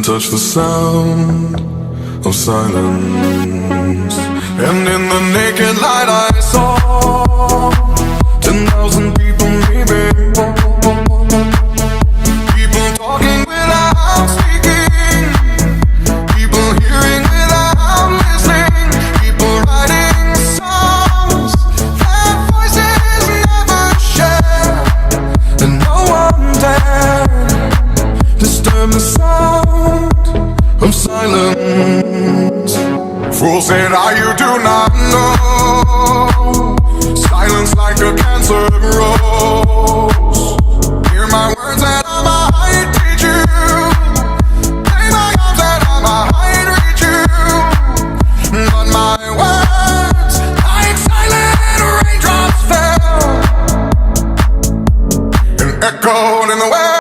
couldn't touch the sound of silence. And in the naked light I saw 10,000 people maybe, people talking without speaking, people hearing without listening, people writing songs that voices never share, and no one dared disturb the sound of silence. Fool said, you do not know. Silence like a cancer grows.